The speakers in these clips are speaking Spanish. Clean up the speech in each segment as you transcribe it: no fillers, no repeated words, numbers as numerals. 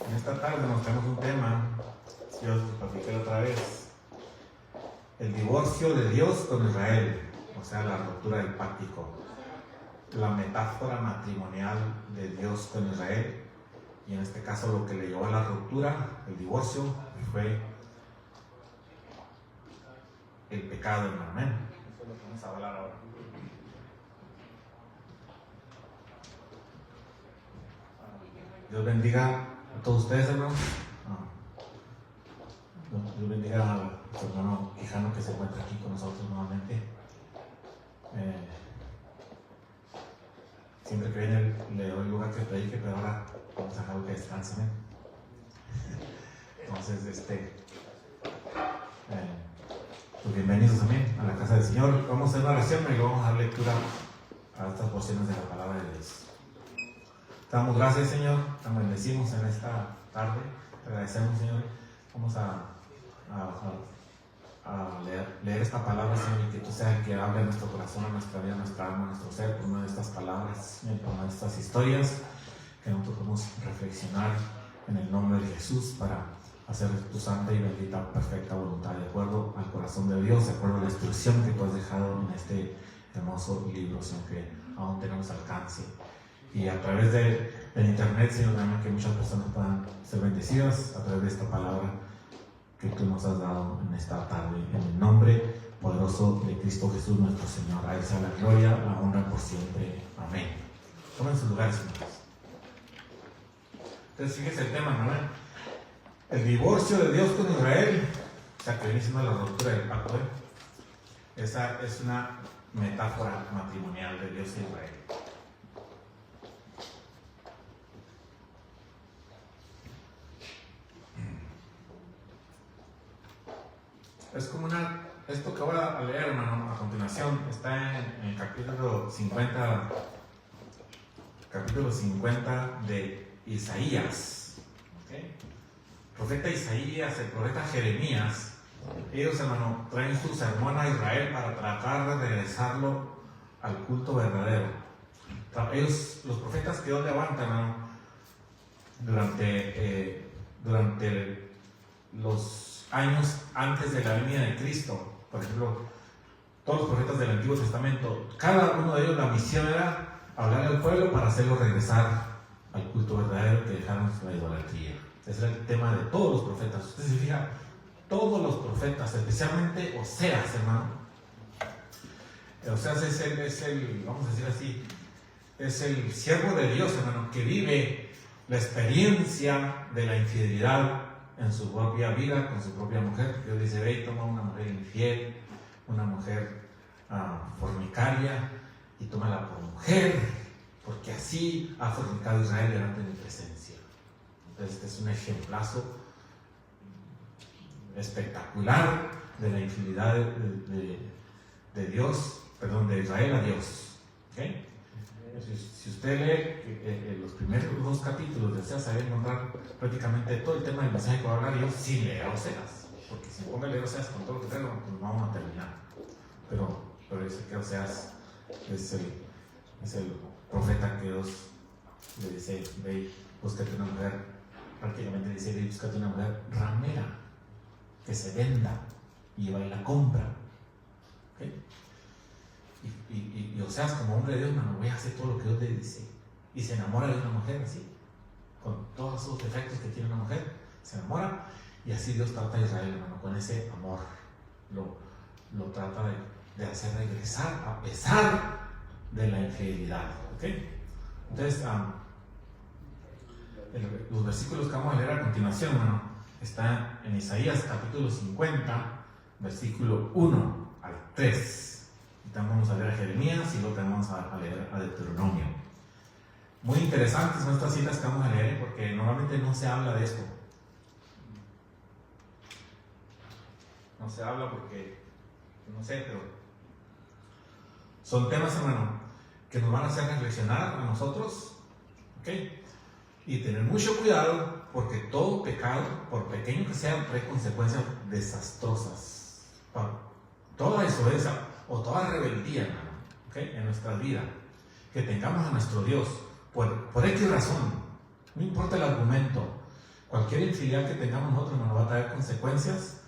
En esta tarde nos tenemos un tema, si yo os platiqué otra vez, el divorcio de Dios con Israel, o sea, la ruptura del pacto, la metáfora matrimonial de Dios con Israel, y en este caso lo que le llevó a la ruptura, el divorcio, fue el pecado, hermano. Amén. Eso es lo que vamos a hablar ahora. Dios bendiga a todos ustedes, hermanos. Dios bendiga a nuestro hermano Quijano que se encuentra aquí con nosotros nuevamente. Siempre que viene le doy lugar que predique, pero ahora vamos a dejarlo que descanse. Entonces, pues bienvenidos también a la casa del Señor. Vamos a hacer una oración y luego vamos a dar lectura a estas porciones de la palabra de Dios. Te damos gracias, Señor, te bendecimos en esta tarde, te agradecemos, Señor. Vamos a leer esta palabra, Señor, y que tú seas el que hable a nuestro corazón, a nuestra vida, a nuestra alma, a nuestro ser, por una de estas palabras, por una de estas historias, que nosotros podemos reflexionar en el nombre de Jesús para hacer tu santa y bendita, perfecta voluntad, de acuerdo al corazón de Dios, de acuerdo a la instrucción que tú has dejado en este hermoso libro, Señor, que aún tenemos alcance. Y a través del internet, Señor, también que muchas personas puedan ser bendecidas a través de esta palabra que tú nos has dado en esta tarde, en el nombre poderoso de Cristo Jesús nuestro Señor. A Él sea la gloria, la honra por siempre. Amén. Tomen sus lugares, señores. Entonces, fíjense el tema, ¿no? El divorcio de Dios con Israel, o sea, que viene siendo la ruptura del pacto. Esa es una metáfora matrimonial de Dios y Israel. Es como esto que voy a leer, hermano, a continuación, está en el capítulo 50 de Isaías. ¿Okay? El profeta Isaías, el profeta Jeremías, ellos, hermano, traen su sermón a Israel para tratar de regresarlo al culto verdadero. Ellos, los profetas que Dios levanta, hermano, durante los años antes de la venida de Cristo, por ejemplo, todos los profetas del Antiguo Testamento, cada uno de ellos, la misión era hablarle al pueblo para hacerlo regresar al culto verdadero que dejaron la idolatría. Ese era el tema de todos los profetas. Usted se fija, todos los profetas, especialmente Oseas, hermano. Oseas es el, vamos a decir así, es el siervo de Dios, hermano, que vive la experiencia de la infidelidad en su propia vida, con su propia mujer. Dios dice, ve y toma una mujer infiel, una mujer fornicaria, y tómala por mujer, porque así ha fornicado Israel delante de mi presencia. Entonces este es un ejemplazo espectacular de la infidelidad de Dios, perdón, de Israel a Dios. ¿Okay? Si usted lee los primeros dos capítulos de Oseas, se va a encontrar prácticamente todo el tema del mensaje que va a hablar Dios sin leer Oseas, porque si ponga a leer Oseas con todo lo que tengo, pues vamos a terminar. Pero dice que Oseas es el profeta que Dios le dice, ve y búscate una mujer, prácticamente dice, ve y búscate una mujer ramera, que se venda y va y la compra. ¿Okay? Y Oseas, como hombre de Dios, hermano, voy a hacer todo lo que Dios le dice. Y se enamora de una mujer así, con todos esos defectos que tiene una mujer, se enamora, y así Dios trata a Israel, hermano, con ese amor. Lo trata de hacer regresar a pesar de la infidelidad. ¿Okay? Entonces, los versículos que vamos a leer a continuación, hermano, están en Isaías capítulo 50, versículo 1 al 3. También vamos a leer a Jeremías y luego vamos a leer a Deuteronomio. Muy interesantes son estas citas que vamos a leer, porque normalmente no se habla de esto. No se habla porque, no sé, pero son temas, hermano, que nos van a hacer reflexionar a nosotros, ¿ok? Y tener mucho cuidado, porque todo pecado, por pequeño que sea, trae consecuencias desastrosas. Toda desobediencia o toda rebeldía, hermano, ¿okay? En nuestra vida, que tengamos a nuestro Dios por X razón, no importa el argumento, Cualquier infidelidad que tengamos nosotros nos va a traer consecuencias,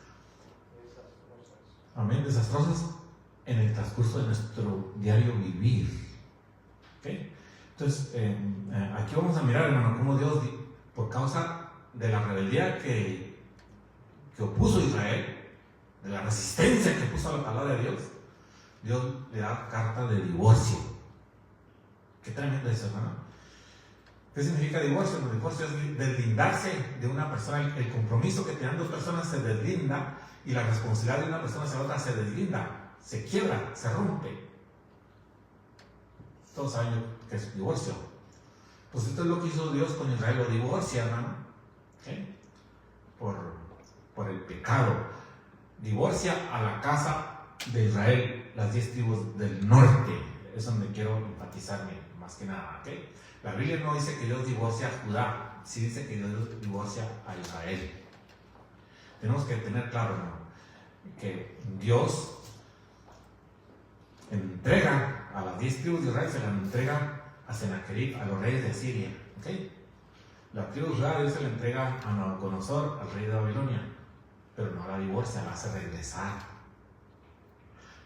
amén, desastrosas en el transcurso de nuestro diario vivir. ¿Okay? Entonces, aquí vamos a mirar, hermano, cómo Dios, por causa de la rebeldía que opuso Israel, de la resistencia que puso a la palabra de Dios, Dios le da carta de divorcio. Qué tremendo es eso, hermano. ¿Qué significa divorcio? El divorcio es deslindarse de una persona. El compromiso que tienen dos personas se deslinda y la responsabilidad de una persona hacia la otra se deslinda, se quiebra, se rompe. Todos saben que es divorcio. Pues esto es lo que hizo Dios con Israel, lo divorcia, hermano. ¿Okay? Por el pecado. Divorcia a la casa de Israel, las 10 tribus del norte. Es donde quiero enfatizarme más que nada. ¿Okay? La Biblia no dice que Dios divorcia a Judá, sí dice que Dios divorcia a Israel. Tenemos que tener claro, hermano, que Dios entrega a las 10 tribus de Israel, se las entrega a Sennacherib, a los reyes de Asiria. ¿Okay? La tribu de Judá Dios se la entrega a Nabucodonosor, al rey de Babilonia, pero no la divorcia, la hace regresar.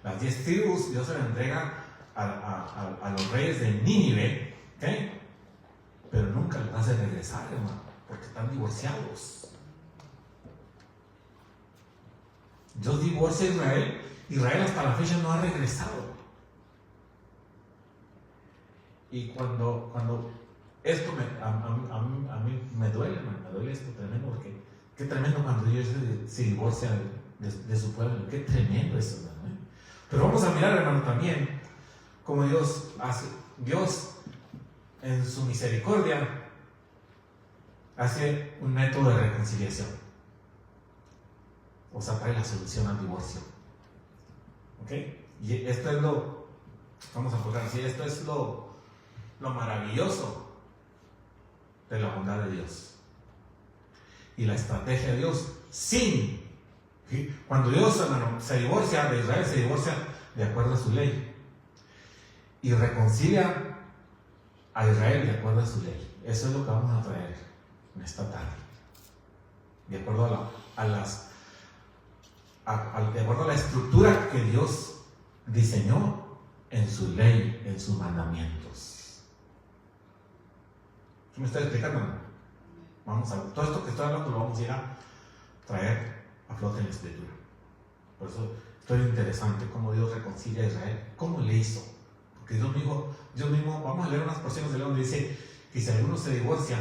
Las 10 tribus Dios se la entrega a los reyes de Nínive, ¿okay? Pero nunca les hace regresar, hermano, porque están divorciados. Dios divorcia a Israel. Israel hasta la fecha no ha regresado. Y cuando esto a mí me duele, me duele esto tremendo, porque qué tremendo cuando Dios se divorcia de su pueblo, qué tremendo eso, ¿no? Pero vamos a mirar, hermano, también cómo Dios hace. Dios en su misericordia hace un método de reconciliación, o sea, trae la solución al divorcio. ¿Ok? Y esto es vamos a enfocar así, esto es lo maravilloso de la bondad de Dios y la estrategia de Dios. Cuando Dios, hermano, se divorcia de Israel, se divorcia de acuerdo a su ley y reconcilia a Israel de acuerdo a su ley. Eso es lo que vamos a traer en esta tarde, de acuerdo de acuerdo a la estructura que Dios diseñó en su ley, en sus mandamientos. ¿Qué me está explicando? Vamos a ver, todo esto que estoy hablando lo vamos a ir a traer a flote en la escritura. Por eso esto es interesante, cómo Dios reconcilia a Israel, cómo le hizo. Porque Dios mismo, vamos a leer unas porciones de donde dice que si alguno se divorcia,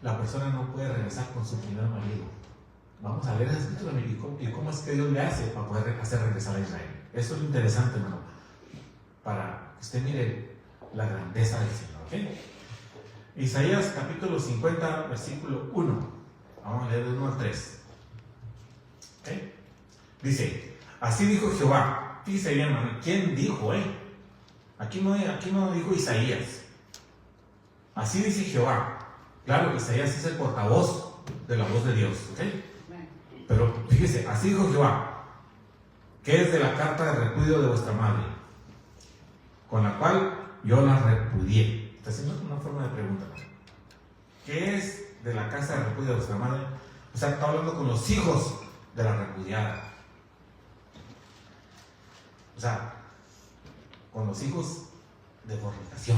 la persona no puede regresar con su primer marido. Vamos a leer esa escritura y cómo es que Dios le hace para poder hacer regresar a Israel. Eso es lo interesante, hermano, para que usted mire la grandeza del Señor. ¿Okay? Isaías capítulo 50, versículo 1. Vamos a leer del 1 al 3. ¿Okay? Dice, así dijo Jehová. Fíjese bien, hermano, ¿quién dijo, Aquí no dijo Isaías. Así dice Jehová. Claro, Isaías es el portavoz de la voz de Dios. ¿Okay? Pero fíjese, así dijo Jehová, que es de la carta de repudio de vuestra madre, con la cual yo la repudié. Está haciendo una forma de pregunta. ¿Qué es de la casa de repudio de vuestra madre? O sea, está hablando con los hijos de la repudiada. O sea, con los hijos de fornicación.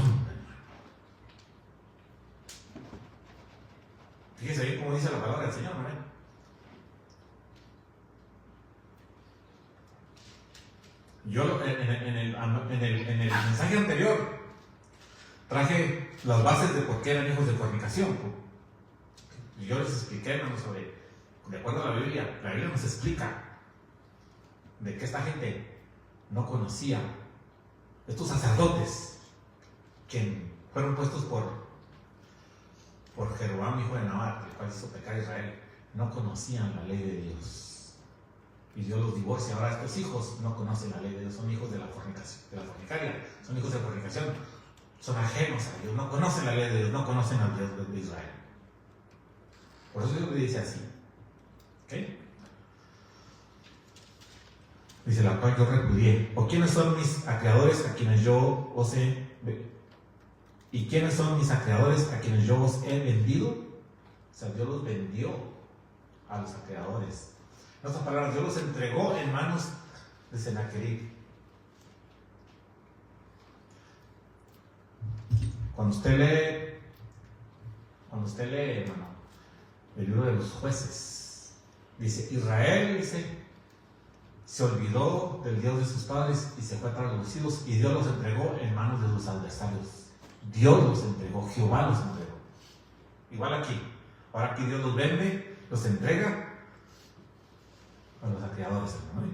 Fíjese bien cómo dice la palabra del Señor, ¿no? Yo en el mensaje anterior traje las bases de por qué eran hijos de fornicación. Y yo les expliqué, hermano, sobre, de acuerdo a la Biblia nos explica de que esta gente no conocía, estos sacerdotes que fueron puestos por Jeroboam, hijo de Nabat, el cual hizo pecar a Israel, no conocían la ley de Dios. Y Dios los divorcia. Ahora estos hijos no conocen la ley de Dios, son hijos de la fornicación, de la fornicaria, son hijos de fornicación, son ajenos a Dios, no conocen la ley de Dios, no conocen al Dios de Israel. Por eso Dios le dice así. ¿Ok? Dice, la cual yo repudié. ¿O quiénes son mis acreedores a quienes yo os he... ¿Y quiénes son mis acreedores a quienes yo os he vendido? O sea, Dios los vendió a los saqueadores. En otras palabras, Dios los entregó en manos de Sennacherib. Cuando usted lee, hermano, el libro de los jueces, dice, Israel, se olvidó del Dios de sus padres y se fue tras los ídolos, y Dios los entregó en manos de sus adversarios. Dios los entregó, Jehová los entregó. Igual aquí. Ahora aquí Dios los vende, los entrega a los saqueadores, hermano.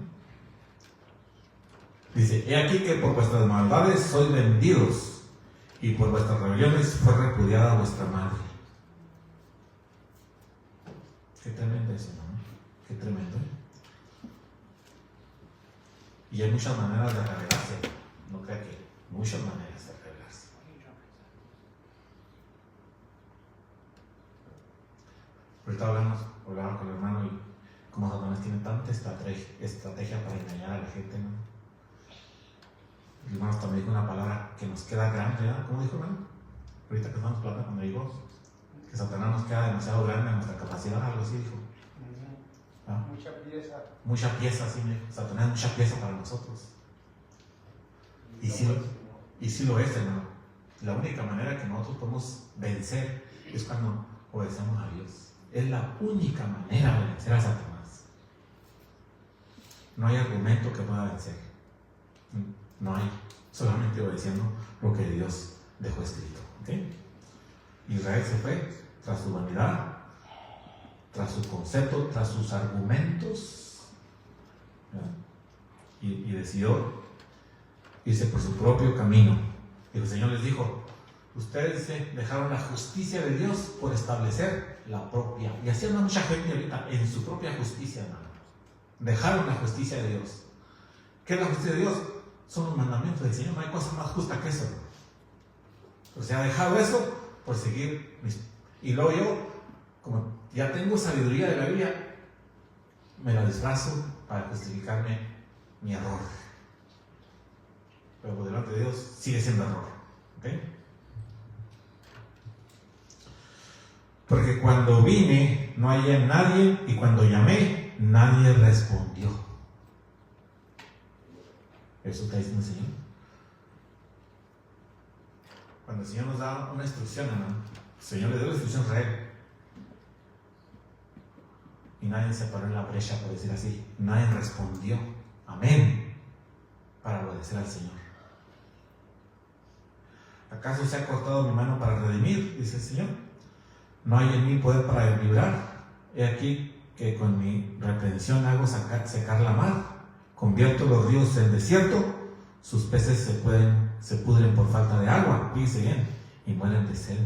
Dice, he aquí que por vuestras maldades sois vendidos, y por vuestras rebeliones fue repudiada vuestra madre. Qué tremendo eso, ¿no? Qué tremendo. Y hay muchas maneras de rebelarse. No crea que muchas maneras de rebelarse. Ahorita hablaba con el hermano y como Satanás tiene tanta estrategia para engañar a la gente, ¿no? El hermano también dijo una palabra que nos queda grande, ¿verdad? ¿Cómo dijo, hermano? Ahorita que estamos hablando cuando digo que Satanás nos queda demasiado grande a nuestra capacidad, algo así dijo. ¿Ah? Mucha pieza, sí, me dijo. Satanás es mucha pieza para nosotros. Y sí lo es, hermano. La única manera que nosotros podemos vencer es cuando obedecemos a Dios. Es la única manera de vencer a Satanás. No hay argumento que pueda vencer. No hay, solamente obedeciendo lo que Dios dejó escrito. ¿Okay? Israel se fue tras su vanidad, tras su concepto, tras sus argumentos, y decidió irse por su propio camino. Y el Señor les dijo, ustedes dejaron la justicia de Dios por establecer la propia. Y así anda mucha gente ahorita en su propia justicia, hermano. Dejaron la justicia de Dios. ¿Qué es la justicia de Dios? Son los mandamientos del Señor. No hay cosa más justa que eso. O sea, ha dejado eso por seguir y luego yo, como ya tengo sabiduría de la Biblia, me la disfrazo para justificarme mi error. Pero por delante de Dios sigue siendo error. ¿Okay? Porque cuando vine no hallé a nadie, y cuando llamé nadie respondió. Eso está diciendo el Señor. Cuando el Señor nos da una instrucción, hermano, el Señor le dio la instrucción a Israel. Y nadie se paró en la brecha, por decir así. Nadie respondió. Amén. Para obedecer al Señor. ¿Acaso se ha cortado mi mano para redimir? Dice el Señor. No hay en mí poder para librar. He aquí que con mi reprensión hago secar la mar. Convierto los ríos en desierto. Sus peces se pudren por falta de agua. Fíjense bien. Y mueren de sed.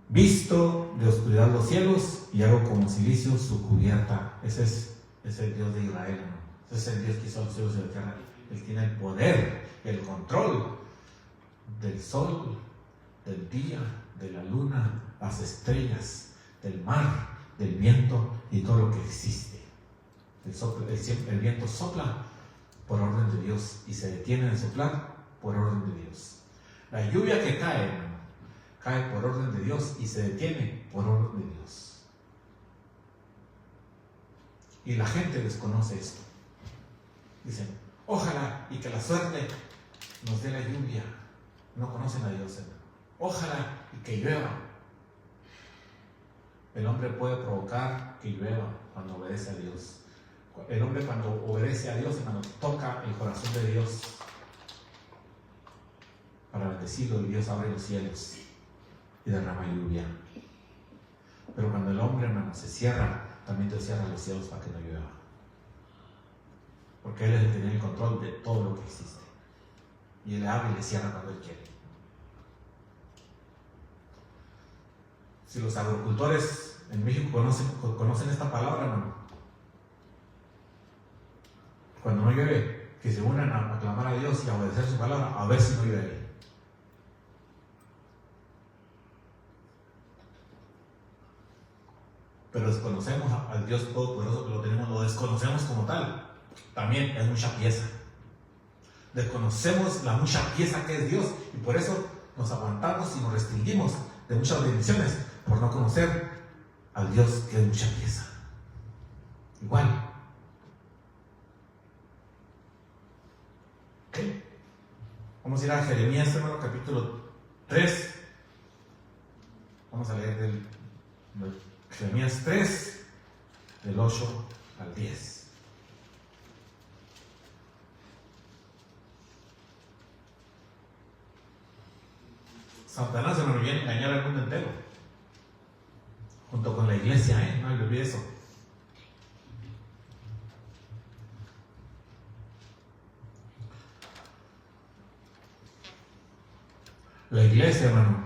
Visto de oscuridad los cielos y hago como silicio su cubierta. Ese es el Dios de Israel, ¿no? Ese es el Dios que hizo los cielos y la tierra. Él tiene el poder, el control del sol, del día, de la luna, las estrellas, del mar, del viento y todo lo que existe. El viento sopla por orden de Dios y se detiene de soplar por orden de Dios. La lluvia que cae, hermano, cae por orden de Dios y se detiene por orden de Dios. Y la gente desconoce esto. Dicen, ojalá y que la suerte nos dé la lluvia. No conocen a Dios, hermano. Ojalá y que llueva. El hombre puede provocar que llueva cuando obedece a Dios. El hombre cuando obedece a Dios, hermano, toca el corazón de Dios para bendecirlo, y Dios abre los cielos y derrama lluvia. Pero cuando el hombre, hermano, se cierra, también Dios cierra los cielos para que no llueva. Porque Él es el que tiene el control de todo lo que existe. Y Él abre y le cierra cuando Él quiere. Si los agricultores en México conocen esta palabra, hermano, cuando no llueve, que se unan a clamar a Dios y a obedecer su palabra, a ver si no llueve. Pero desconocemos al Dios Todopoderoso que lo desconocemos como tal. También es mucha pieza. Desconocemos la mucha pieza que es Dios y por eso nos aguantamos y nos restringimos de muchas bendiciones por no conocer al Dios que es mucha pieza. Igual. ¿Ok? Vamos a ir a Jeremías, hermano, capítulo 3. Vamos a leer del Jeremías 3, del 8 al 10. Satanás se nos viene a engañar al mundo entero, junto con la iglesia, no le olvide eso. La iglesia, hermano,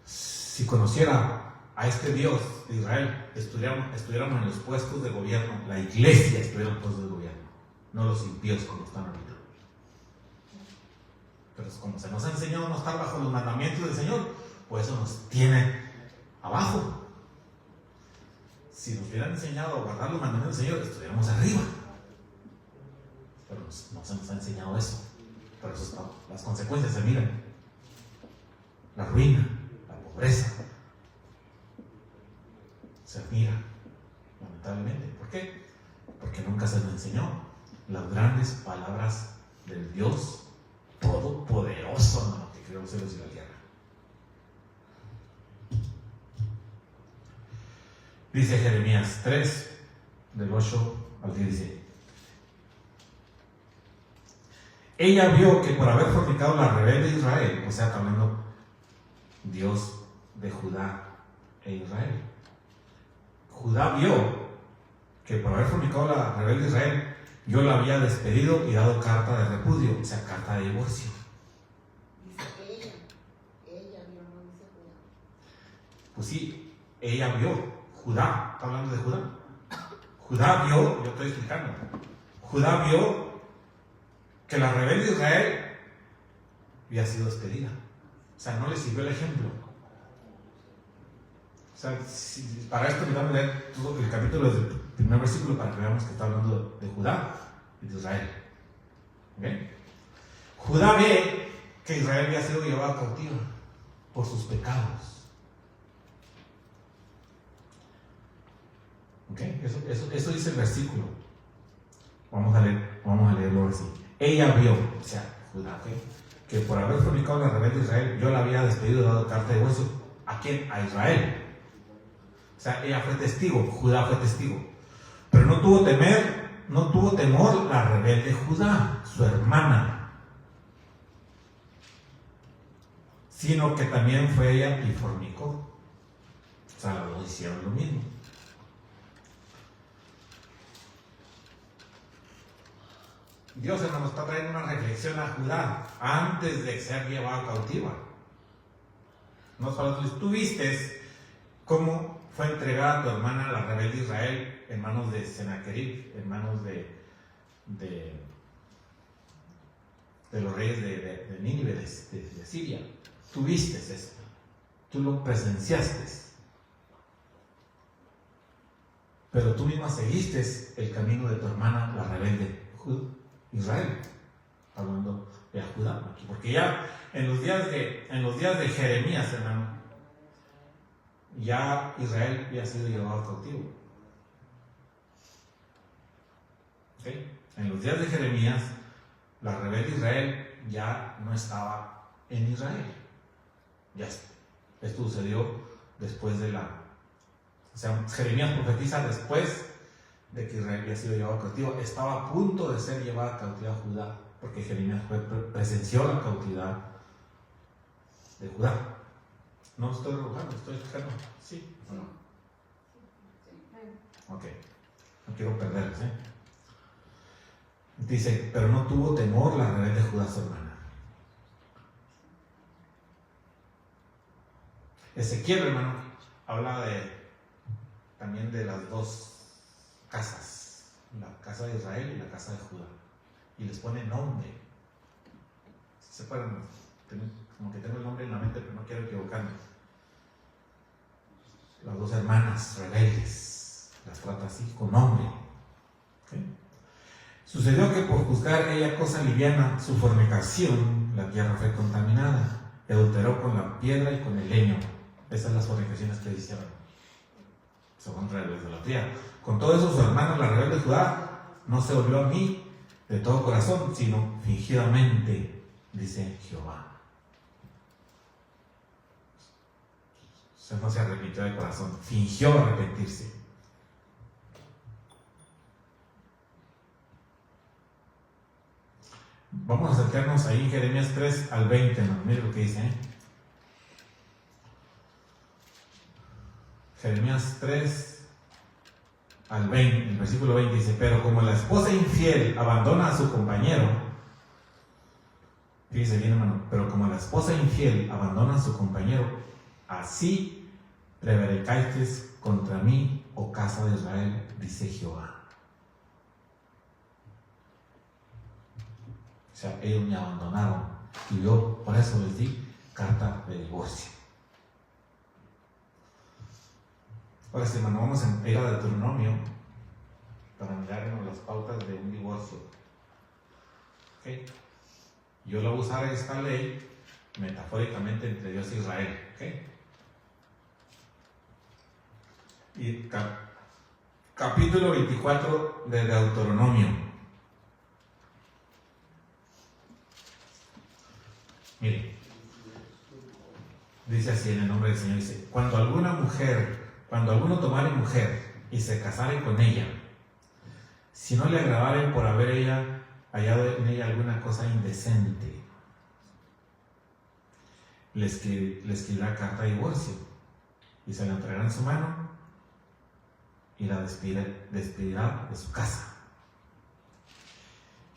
si conociera a este Dios de Israel, estuviéramos en los puestos de gobierno. La iglesia estuviera en los puestos de gobierno, no los impíos como están ahorita. Pero como se nos ha enseñado a no estar bajo los mandamientos del Señor, pues eso nos tiene abajo. Si nos hubieran enseñado a guardar los mandamientos del Señor, estuviéramos arriba. Pero no se nos ha enseñado eso. Por eso las consecuencias se miran. La ruina, la pobreza, se mira, lamentablemente. ¿Por qué? Porque nunca se nos enseñó las grandes palabras del Dios todopoderoso, hermano, que creó los cielos y la tierra. Dice Jeremías 3, del 8 al 10, dice: ella vio que por haber fornicado la rebelde Israel, o sea, está hablando Dios de Judá e Israel. Judá vio que por haber fornicado la rebelde Israel, yo la había despedido y dado carta de repudio, o sea, carta de divorcio. Dice ella vio, no dice Judá. Pues sí, ella vio, Judá, está hablando de Judá. Judá vio, yo estoy explicando, Judá vio que la rebelde Israel había sido despedida. O sea, no le sirvió el ejemplo. O sea, para esto necesitamos leer todo el capítulo desde el primer versículo para que veamos que está hablando de Judá y de Israel. ¿Ok? Judá ve que Israel había sido llevado cautivo por sus pecados. ¿Ok? Eso dice el versículo. Vamos a leerlo así. Ella vio, o sea, Judá, ¿ok?, que por haber fornicado la rebelde Israel, yo la había despedido y dado carta de divorcio. ¿A quién? A Israel. O sea, ella fue testigo, Judá fue testigo. Pero no tuvo temor la rebelde Judá, su hermana, sino que también fue ella y fornicó. O sea, los dos hicieron lo mismo. Dios, hermano, está trayendo una reflexión a Judá antes de ser llevado cautiva. No solo tú viste cómo fue entregada tu hermana, la rebelde Israel, en manos de Sennacherib, en manos de los reyes de Nínive, de Siria. Tú viste eso, tú lo presenciaste. Pero tú misma seguiste el camino de tu hermana, la rebelde Israel, hablando de Judá aquí, porque ya en los días de Jeremías, hermano, ya Israel había sido llevado cautivo. ¿Okay? En los días de Jeremías, la rebelde Israel ya no estaba en Israel. Ya esto sucedió después de o sea, Jeremías profetiza después de que Israel había sido llevado cautivo. Estaba a punto de ser llevada a cautividad a Judá, porque Jeremías presenció la cautividad de Judá. No estoy rebujando, estoy explicando. ¿Sí o no? Ok, no quiero perderles, Dice, pero no tuvo temor la rebelde Judá, su hermana. Ezequiel, hermano, habla también de las dos casas, la casa de Israel y la casa de Judá, y les pone nombre. Se pueden como que tengo el nombre en la mente, pero no quiero equivocarme. Las dos hermanas rebeldes las trata así, con nombre. ¿Okay? Sucedió que por juzgar ella cosa liviana su fornicación, la tierra fue contaminada, adulteró con la piedra y con el leño, Esas son las fornicaciones que hicieron. Son contra la idolatría. Con todo eso, su hermano, la rebelde de Judá, no se volvió a mí de todo corazón, sino fingidamente, dice Jehová. O sea, no se arrepintió de corazón, fingió arrepentirse. Vamos a acercarnos ahí en Jeremías 3 al 20, ¿no? Mire lo que dice, ¿eh? Jeremías 3 al 20, el versículo 20 dice: pero como la esposa infiel abandona a su compañero, fíjese bien, hermano, pero como la esposa infiel abandona a su compañero, así prevaricasteis contra mí, oh casa de Israel, dice Jehová. O sea, ellos me abandonaron y yo por eso les di carta de divorcio. Ahora sí, hermano, vamos a ir a Deuteronomio para mirarnos las pautas de un divorcio. ¿Okay? Yo lo voy a usar esta ley metafóricamente entre Dios e Israel. ¿Okay? Y capítulo 24 de Deuteronomio. Mire, dice así en el nombre del Señor, dice: cuando alguno tomare mujer y se casare con ella, si no le agravaren por haber hallado en ella alguna cosa indecente, le escribirá carta de divorcio y se la entregará en su mano y la despedirá de su casa.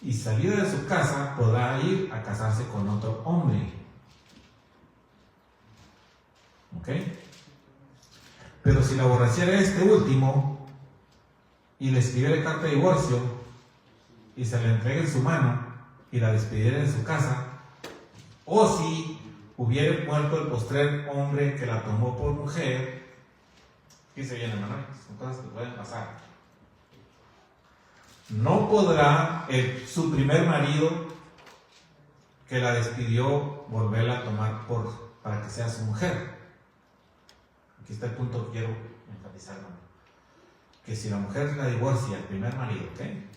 Y salida de su casa podrá ir a casarse con otro hombre. ¿Ok? Pero si la aborreciera este último y le escribiera carta de divorcio y se la entregue en su mano y la despidiera de su casa, o si hubiera muerto el postrer hombre que la tomó por mujer, fíjese bien, hermano, son cosas que pueden pasar. No podrá su primer marido que la despidió volverla a tomar para que sea su mujer. Aquí está el punto que quiero enfatizar, hermano. Que si la mujer la divorcia, el primer marido, ¿okay?,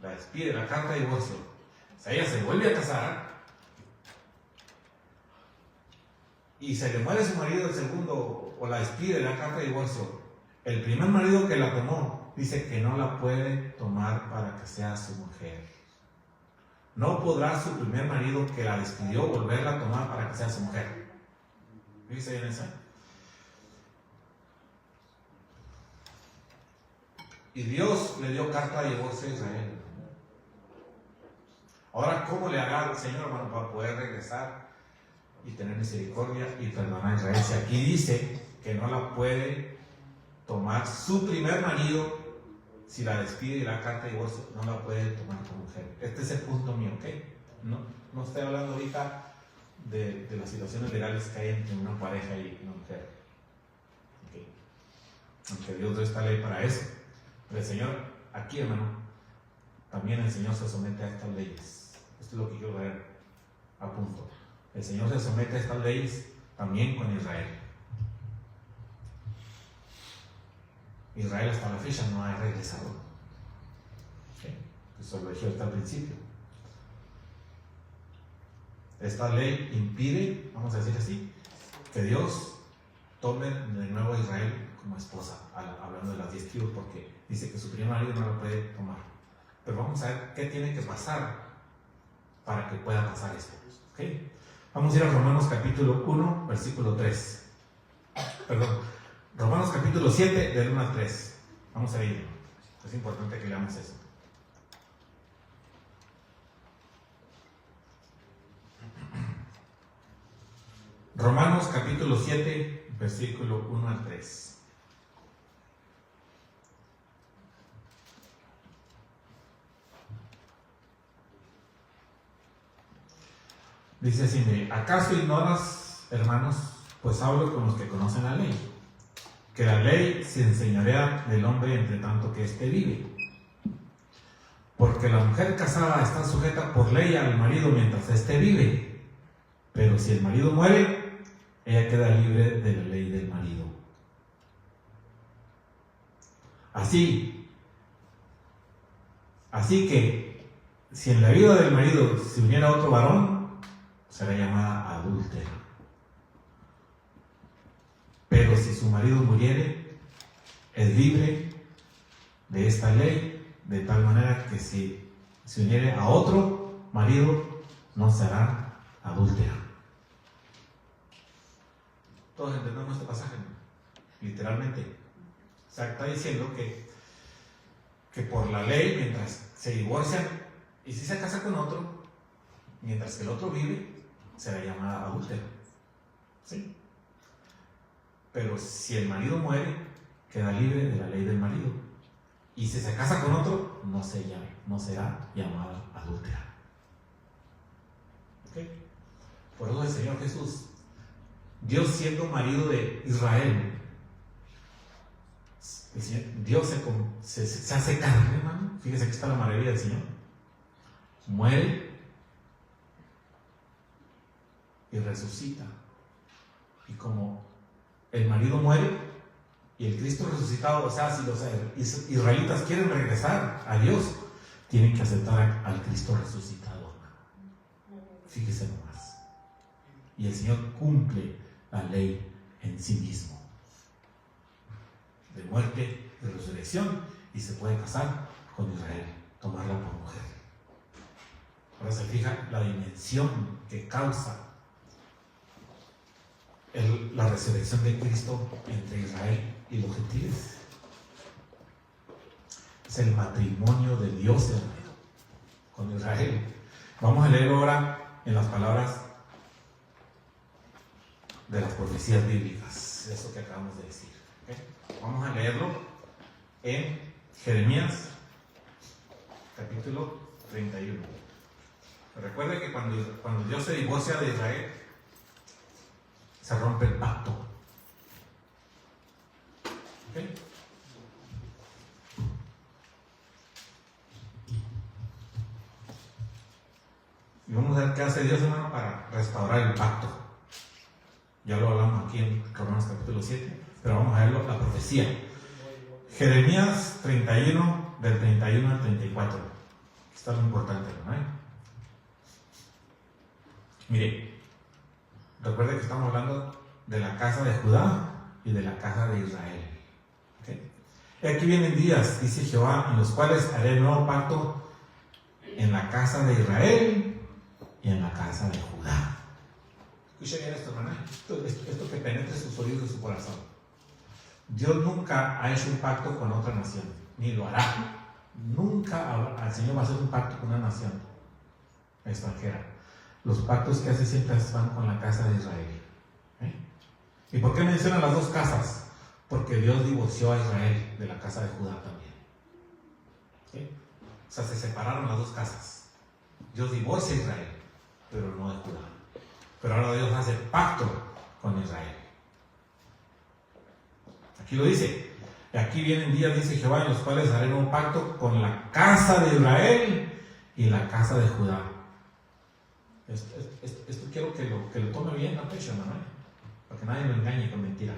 la despide, la carta de divorcio, o sea, ella se vuelve a casar y se le muere su marido el segundo, o la despide, la carta de divorcio, el primer marido que la tomó dice que no la puede tomar para que sea su mujer. No podrá su primer marido que la despidió volverla a tomar para que sea su mujer. ¿Fíjese bien eso? Y Dios le dio carta de divorcio a Israel. Ahora, ¿cómo le hará el Señor, hermano, para poder regresar y tener misericordia y perdonar a Israel? Si aquí dice que no la puede tomar su primer marido, si la despide y la carta de divorcio, no la puede tomar como mujer. Este es el punto mío, ¿ok? No estoy hablando ahorita de las situaciones legales que hay entre una pareja y una mujer. ¿Okay? Aunque Dios dio esta ley para eso. Pero el Señor, aquí, hermano, también el Señor se somete a estas leyes. Esto es lo que quiero ver a punto. El Señor se somete a estas leyes también con Israel. Israel hasta la fecha no ha regresado. ¿Okay? Eso lo dije hasta el principio. Esta ley impide, vamos a decir así, que Dios tome de nuevo a Israel como esposa, hablando de las 10 tribus, porque dice que su primer marido no lo puede tomar. Pero vamos a ver qué tiene que pasar para que pueda pasar esto. ¿Okay? Vamos a ir a Romanos capítulo 1, versículo 3. Perdón, Romanos capítulo 7, del 1 al 3. Vamos a ir. Es importante que leamos eso. Romanos capítulo 7, versículo 1 al 3. Dice así: ¿acaso ignoras, hermanos? Pues hablo con los que conocen la ley, que la ley se enseñorea del hombre entre tanto que éste vive. Porque la mujer casada está sujeta por ley al marido mientras éste vive. Pero si el marido muere, ella queda libre de la ley del marido. Así que, si en la vida del marido se uniera otro varón, será llamada adúltera. Pero si su marido muriere, es libre de esta ley, de tal manera que si se uniere a otro marido, no será adúltera. Todos entendemos este pasaje, ¿no? Literalmente. O sea, está diciendo que por la ley, mientras se divorcian y si se casa con otro, mientras que el otro vive, será llamada adúltera. ¿Sí? Pero si el marido muere, queda libre de la ley del marido. Y si se casa con otro, no será llamada adúltera. ¿Ok? Por eso el Señor Jesús, Dios siendo marido de Israel, el Señor, Dios se hace carne, hermano. Fíjese que está la maravilla del Señor. Muere y resucita. Y como el marido muere y el Cristo resucitado, o sea, si los israelitas quieren regresar a Dios, tienen que aceptar al Cristo resucitado. Fíjese nomás. Y el Señor cumple la ley en sí mismo, de muerte y resurrección, y se puede casar con Israel, tomarla por mujer. Ahora se fija la dimensión que causa la resurrección de Cristo entre Israel y los gentiles. Es el matrimonio de Dios, hermano, con Israel. Vamos a leer ahora en las palabras de las profecías bíblicas, eso que acabamos de decir. ¿Okay? Vamos a leerlo en Jeremías capítulo 31. Recuerde que cuando Dios se divorcia de Israel, se rompe el pacto. ¿Okay? Y vamos a ver qué hace Dios, hermano, para restaurar el pacto. Ya lo hablamos aquí en Romanos capítulo 7, pero vamos a verlo, la profecía. Jeremías 31, del 31 al 34. Aquí está lo importante, ¿no? Mire, recuerde que estamos hablando de la casa de Judá y de la casa de Israel. ¿Okay? Y aquí vienen días, dice Jehová, en los cuales haré nuevo pacto en la casa de Israel y en la casa de Judá. Escuchen bien esto, hermano. Esto que penetre sus oídos y su corazón. Dios nunca ha hecho un pacto con otra nación, ni lo hará. Nunca el Señor va a hacer un pacto con una nación extranjera. Los pactos que hace siempre van con la casa de Israel. ¿Y por qué mencionan las dos casas? Porque Dios divorció a Israel de la casa de Judá también. O sea, se separaron las dos casas. Dios divorcia a Israel, pero no de Judá. Pero ahora Dios hace pacto con Israel. Aquí lo dice. Y aquí vienen días, dice Jehová, en los cuales haré un pacto con la casa de Israel y la casa de Judá. Esto quiero que lo tome bien la pecho, hermano, para que nadie lo engañe con mentiras.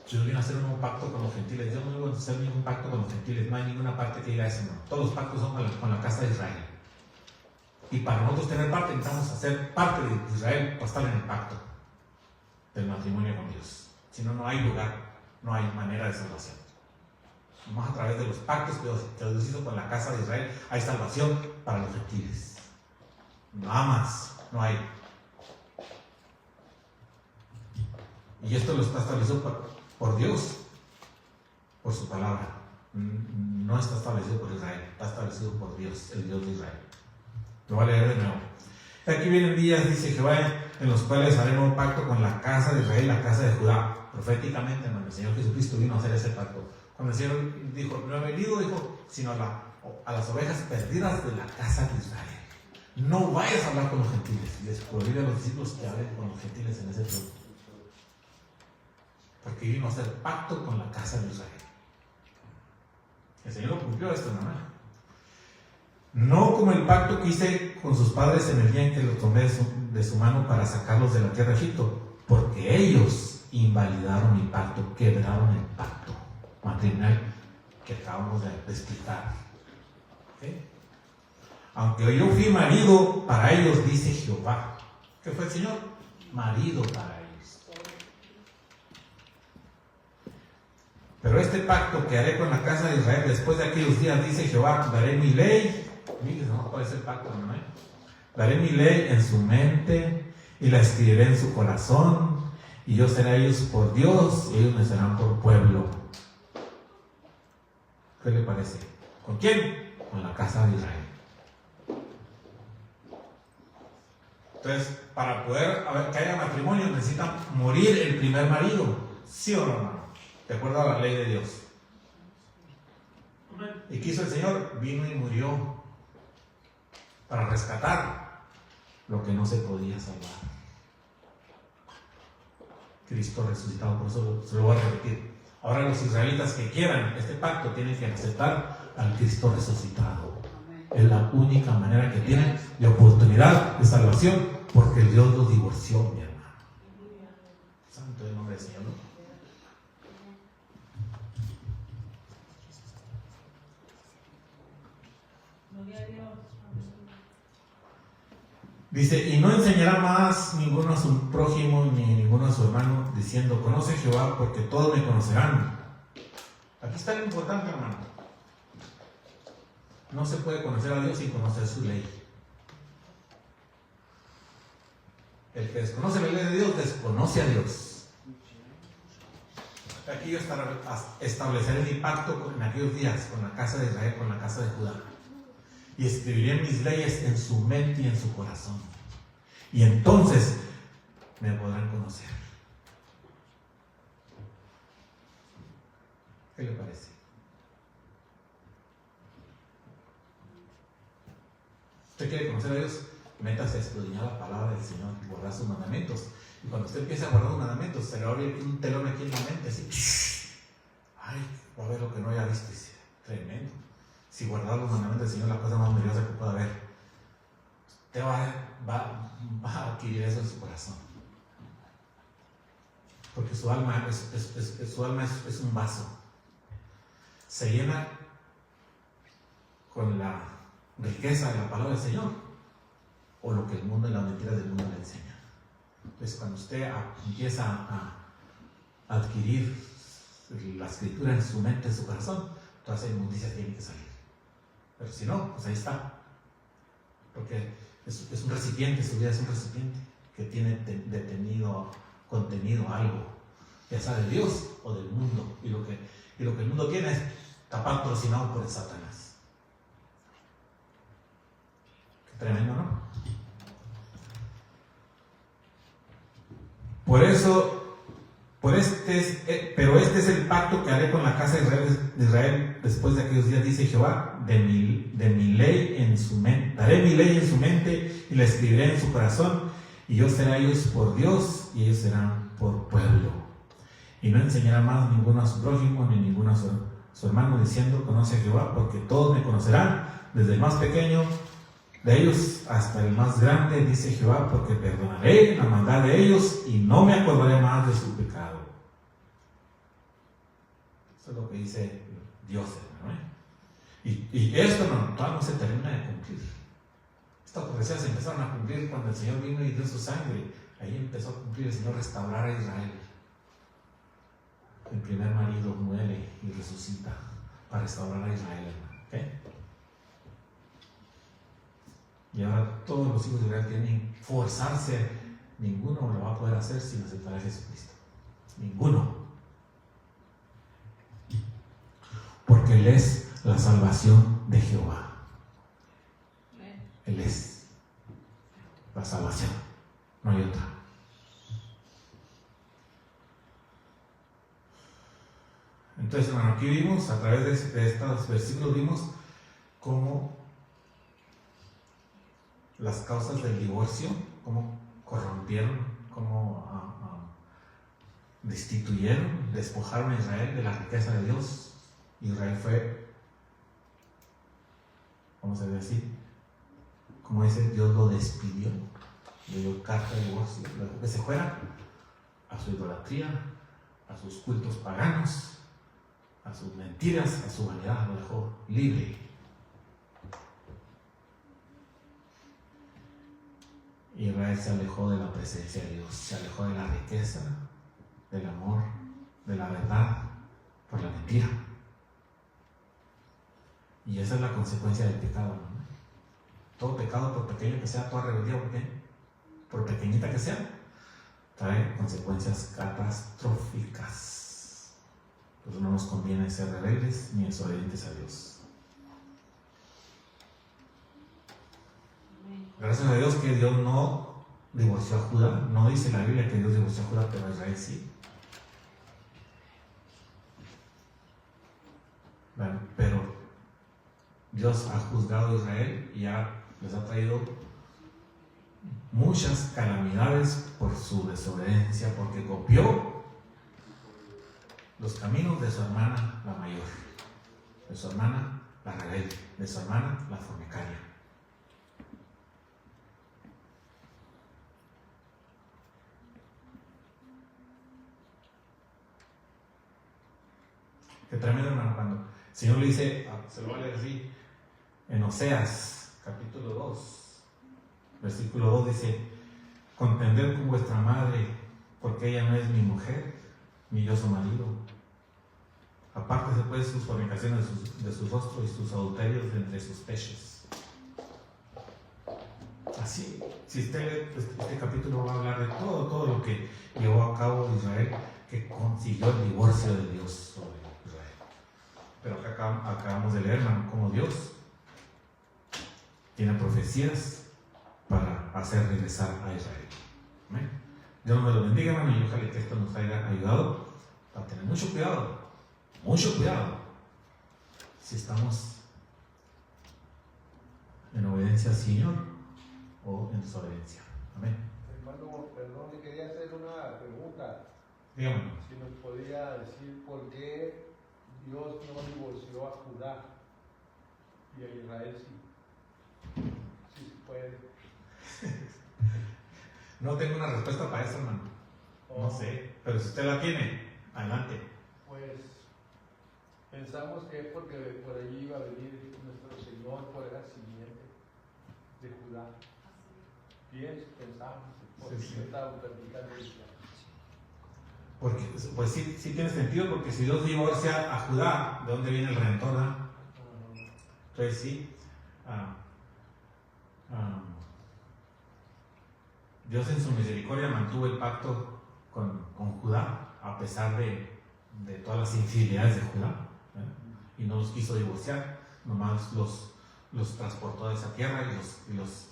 Yo vine a hacer un nuevo pacto con los gentiles. Yo no voy a hacer ningún pacto con los gentiles. No hay ninguna parte que diga eso, no. Todos los pactos son con la casa de Israel. Y para nosotros tener parte, necesitamos hacer parte de Israel para estar en el pacto del matrimonio con Dios. Si no, no hay lugar, no hay manera de salvación. Nomás a través de los pactos que Dios hizo con la casa de Israel hay salvación para los gentiles. Nada más, no hay. Y esto lo está establecido por Dios, por su palabra. No está establecido por Israel, está establecido por Dios, el Dios de Israel. Lo voy a leer de nuevo. Aquí vienen días, dice Jehová, en los cuales haré un pacto con la casa de Israel y la casa de Judá. Proféticamente, hermano, el Señor Jesucristo vino a hacer ese pacto. Cuando el Señor dijo, no he venido, dijo, sino a las ovejas perdidas de la casa de Israel. No vayas a hablar con los gentiles. Y les prohíbe a los discípulos que hablen con los gentiles en ese tiempo. Porque vino a hacer pacto con la casa de Israel. El Señor lo cumplió esto, hermano. No como el pacto que hice con sus padres en el día en que los tomé de su mano para sacarlos de la tierra de Egipto, porque ellos invalidaron mi pacto, quebraron el pacto matrimonial que acabamos de explicar. ¿Okay? Aunque yo fui marido para ellos, dice Jehová. ¿Qué fue el Señor? Marido para ellos. Pero este pacto que haré con la casa de Israel después de aquellos días, dice Jehová, daré mi ley. Fíjense, ¿no? ¿Cuál es el pacto? ¿No? Daré mi ley en su mente y la escribiré en su corazón, y yo seré a ellos por Dios y ellos me serán por pueblo. ¿Qué le parece? ¿Con quién? Con la casa de Israel. Entonces, para poder que haya matrimonio necesita morir el primer marido, ¿sí o no, hermano? De acuerdo a la ley de Dios. ¿Y qué hizo el Señor? Vino y murió para rescatar lo que no se podía salvar. Cristo resucitado, por eso se lo voy a repetir. Ahora los israelitas que quieran este pacto tienen que aceptar al Cristo resucitado. Es la única manera que tienen de oportunidad de salvación, porque Dios los divorció, mi hermano. Santo el nombre del Señor, ¿no? Dice, y no enseñará más ninguno a su prójimo ni ninguno a su hermano, diciendo, conoce a Jehová, porque todos me conocerán. Aquí está lo importante, hermano. No se puede conocer a Dios sin conocer su ley. El que desconoce la ley de Dios, desconoce a Dios. Aquí yo estableceré mi pacto en aquellos días con la casa de Israel, con la casa de Judá. Y escribiré mis leyes en su mente y en su corazón. Y entonces me podrán conocer. ¿Qué le parece? ¿Usted quiere conocer a Dios? Métase a escudriñar la palabra del Señor y guardar sus mandamientos. Y cuando usted empiece a guardar los mandamientos, se le va a abrir un telón aquí en la mente, así. Ay, va a ver lo que no haya visto. Tremendo. Si guardar los mandamientos del Señor es la cosa más maravillosa que pueda haber, usted va a adquirir eso en su corazón. Porque su alma es un vaso. Se llena con la riqueza de la palabra del Señor, o lo que el mundo y las mentiras del mundo le enseñan. Entonces, cuando usted empieza a adquirir la escritura en su mente, en su corazón, toda esa inmundicia tiene que salir. Pero si no, pues ahí está. Porque es un recipiente, su vida es un recipiente que tiene contenido algo, ya sea de Dios o del mundo. Y lo que el mundo tiene está patrocinado por el Satanás. Qué tremendo, ¿no? Pero este es el pacto que haré con la casa de Israel después de aquellos días, dice Jehová, de mi ley en su mente. Daré mi ley en su mente y la escribiré en su corazón, y yo seré a ellos por Dios y ellos serán por pueblo. Y no enseñará más ninguno a su prójimo ni ninguno a su hermano, diciendo, conoce a Jehová, porque todos me conocerán, desde el más pequeño de ellos hasta el más grande, dice Jehová, porque perdonaré la maldad de ellos y no me acordaré más de su pecado. Eso es lo que dice Dios, ¿no? Y esto todavía no se termina de cumplir. Estas profecías se empezaron a cumplir cuando el Señor vino y dio su sangre. Ahí empezó a cumplir el Señor, restaurar a Israel. El primer marido muere y resucita para restaurar a Israel, ¿okay? Y ahora todos los hijos de Israel tienen que forzarse. Ninguno lo va a poder hacer sin aceptar a Jesucristo. Ninguno. Porque Él es la salvación de Jehová. Él es la salvación. No hay otra. Entonces, hermano, aquí vimos, a través de estos versículos, vimos cómo las causas del divorcio, cómo corrompieron, cómo destituyeron, despojaron a Israel de la riqueza de Dios. Israel fue, vamos a decir, como dice, Dios lo despidió, le dio carta de divorcio, le dijo que se fuera, a su idolatría, a sus cultos paganos, a sus mentiras, a su vanidad, lo dejó libre. Israel se alejó de la presencia de Dios, se alejó de la riqueza, del amor, de la verdad, por la mentira. Y esa es la consecuencia del pecado, ¿no? Todo pecado, por pequeño que sea, toda rebeldía, por pequeñita que sea, trae consecuencias catastróficas. Pues no nos conviene ser rebeldes ni desobedientes a Dios. Gracias a Dios que Dios no divorció a Judá. No dice la Biblia que Dios divorció a Judá, pero a Israel sí. Bueno, pero Dios ha juzgado a Israel y les ha traído muchas calamidades por su desobediencia, porque copió los caminos de su hermana la mayor, de su hermana la rebelde, de su hermana la fornicaria. Qué tremendo, hermano, cuando el Señor le dice, se lo voy a leer así, en Oseas, capítulo 2, versículo 2 dice: contended con vuestra madre, porque ella no es mi mujer, ni yo su marido. Apártese pues sus fornicaciones de sus rostros y sus adulterios de entre sus pechos. Así, si usted lee este capítulo, va a hablar de todo lo que llevó a cabo Israel, que consiguió el divorcio de Dios sobre Israel. Pero acá acabamos de leer, hermano, cómo Dios tiene profecías para hacer regresar a Israel. ¿Amén? Dios me lo bendiga, hermano, y ojalá que esto nos haya ayudado a tener mucho cuidado, si estamos en obediencia al Señor o en desobediencia. Amén. Hermano, perdón, le quería hacer una pregunta. Dígame. Si nos podía decir por qué Dios no divorció a Judá y a Israel sí. Sí se puede. No tengo una respuesta para eso, hermano. No sé, pero si usted la tiene, adelante. Pues pensamos que es porque por allí iba a venir nuestro Señor por el simiente de Judá. Bien, pensamos, porque Sí. yo estaba platicando eso. Porque, pues sí tiene sentido, porque si Dios divorcia a Judá, ¿de dónde viene el redentor? ¿No? Entonces sí, Dios en su misericordia mantuvo el pacto con Judá, a pesar de todas las infidelidades de Judá, ¿eh? Y no los quiso divorciar, nomás los transportó de esa tierra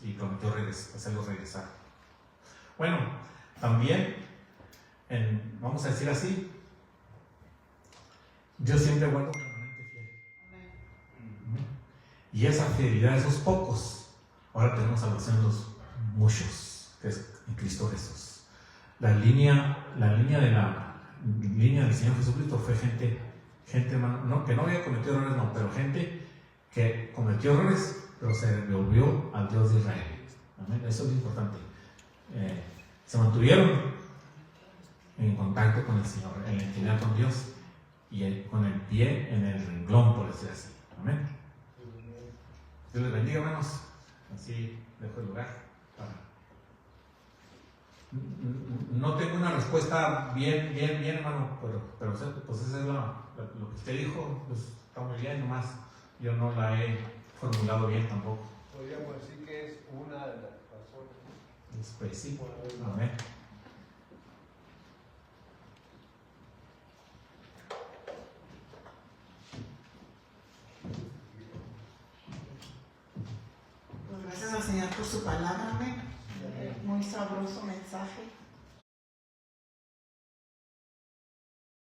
y prometió hacerlos regresar. Bueno, también, vamos a decir así, Dios siempre guarda un remanente fiel. Y esa fidelidad de esos pocos, ahora tenemos a los muchos, que es en Cristo Jesús. La línea del Señor Jesucristo fue gente, hermano, no, que no había cometido errores, no, pero gente que cometió errores, pero se devolvió al Dios de Israel. Amén. Eso es importante. Se mantuvieron en contacto con el Señor, en la intimidad con Dios y con el pie en el renglón, por decir así. Amén. Dios les bendiga, hermanos. Así dejo el lugar para... No tengo una respuesta bien, hermano, pero pues eso es lo que usted dijo, pues está muy bien, nomás yo no la he formulado bien tampoco. Podríamos decir que es una de las razones. Pues sí, amén. Pues gracias al Señor por su palabra, amén. Muy sabroso mensaje.